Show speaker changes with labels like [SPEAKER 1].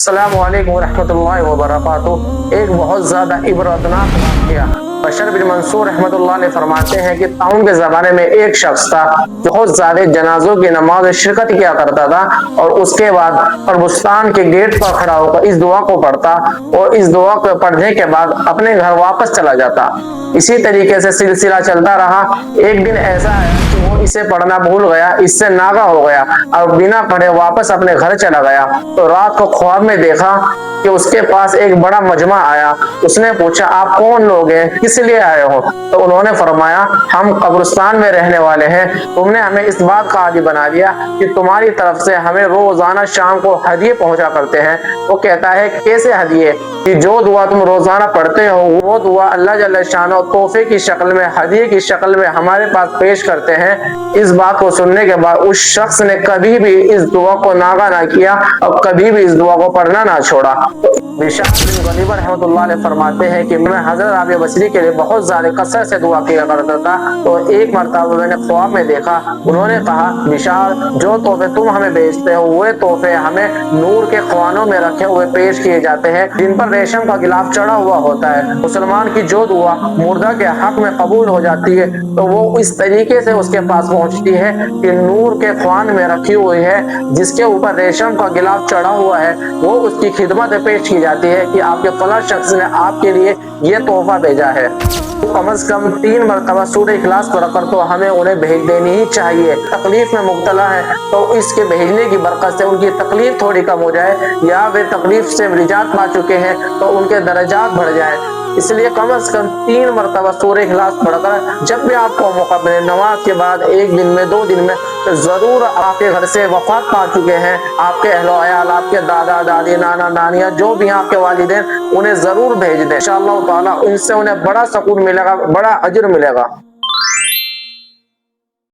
[SPEAKER 1] अस्सलामु अलैकुम रहमतुल्लाहि व बरकातुहू। एक बहुत ज्यादा इबरतनाक वाक़या बशर बिन मंसूर रहमतुल्लाह ने फरमाते हैं कि ताउन के जमाने में एक शख्स था, बहुत ज्यादा जनाजों की नमाज शिरकत किया करता था और उसके बाद कब्रिस्तान के गेट पर खड़ा होकर इस दुआ को पढ़ता और इस दुआ को पढ़ने के बाद अपने घर वापस चला जाता। इसी तरीके से सिलसिला चलता रहा। एक दिन ऐसा आया कि वो इसे पढ़ना भूल गया, इससे नागा हो गया और बिना पढ़े वापस अपने घर चला गया। तो रात को ख्वाब में देखा कि उसके पास एक बड़ा मजमा आया। उसने पूछा, आप कौन लोग हैं, किस लिए आए हो? तो उन्होंने फरमाया, हम कब्रिस्तान में रहने वाले हैं, तुमने हमें इस बात का आदी बना दिया कि तुम्हारी तरफ से हमें रोजाना शाम को हदिये पहुंचा करते हैं। वो कहता है, कैसे हदिये? कि जो दुआ तुम रोजाना पढ़ते हो वो दुआ अल्लाह जल्ल शानो तोहफे की शक्ल में, हदिये की शक्ल में हमारे पास पेश करते हैं। इस बात को सुनने के बाद उस शख्स ने कभी भी इस दुआ को नागा ना किया और कभी भी इस दुआ को पढ़ना ना छोड़ा। बिशार बिन गनीब रहमतुल्लाह अलैह फरमाते हैं कि मैं हजरत राबिया बसरी के लिए बहुत ज्यादा कसरत से दुआ किया करता था। तो एक मरतबा मैंने ख्वाब में देखा, उन्होंने कहा, बिशार, जो तोहफे तुम हमें भेजते हो वो तोहफे हमें नूर के ख्वानों में रखे हुए पेश किए जाते हैं, जिन पर रेशम का गिलाफ चढ़ा हुआ होता है। मुसलमान की जो दुआ मुर्दा के हक में कबूल हो जाती है तो वो इस तरीके से उसके पास पहुंचती है कि नूर के ख्वान में रखी हुई है, जिसके ऊपर रेशम का गिलाफ चढ़ा हुआ है, वो उसकी खिदमत पेश की जाती है कि आपके फला शख्स ने आपके लिए ये तोहफा भेजा है। कम से कम 3 मरतबा सूरह इखलास पढ़कर तो हमें उन्हें भेज देनी ही चाहिए। तकलीफ में मुब्तला है तो इसके भेजने की बरकत से उनकी तकलीफ थोड़ी कम हो जाए, या वे तकलीफ से निजात पा चुके हैं तो उनके दर्जात बढ़ जाए। इसलिए कम से कम 3 मरतबा सूरह इखलास पढ़कर जब भी आपको मौका मिले, नमाज के बाद 1 दिन में 2 दिन में, तो जरूर आपके घर से वफात पा चुके हैं आपके अहलो अयाल, आपके दादा दादी, नाना नानिया, जो भी आपके वालिदैन, उन्हें जरूर भेज दें। इंशाअल्लाह ताला इनसे उन्हें बड़ा सुकून मिलेगा, बड़ा अजर मिलेगा।